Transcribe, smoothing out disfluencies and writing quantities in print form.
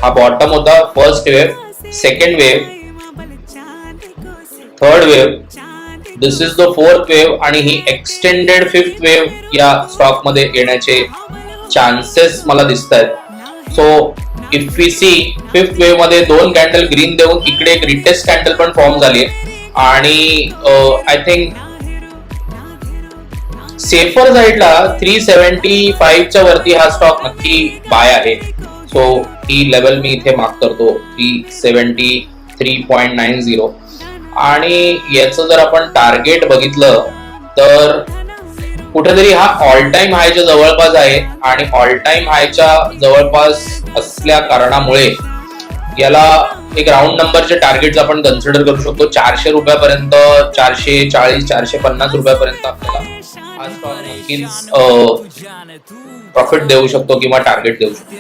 हा बॉटम होता first wave, second wave, third wave, this is the fourth wave आणि ही एक्सटेंडेड फिफ्थ वेव या स्टॉक मध्ये येण्याचे चान्सेस मला दिसत आहेत. So if we see fifth wave मध्ये दोन कॅन्डल ग्रीन देऊन इकडे एक रिटेस्ट कॅन्डल पण फॉर्म झाली आणि आय थिंक सेफर साईडला 375 वरती हा स्टॉक नक्की बाय आहे. सो ही लेवल मी इथे मार्क करतो 373.90 आणि याचं जर आपण टार्गेट बघितलं तर कुठेतरी हा ऑल टाइम हायच्या जवळपास आहे आणि ऑल टाइम हायच्या जवळपास असल्या कारणामुळे याला एक राऊंड नंबरचे टार्गेट आपण कन्सिडर करू शकतो. 400 रुपयापर्यंत, 440, 450 रुपयापर्यंत आपल्याला हा स्टॉक नक्कीच प्रॉफिट देऊ शकतो किंवा टार्गेट देऊ शकतो.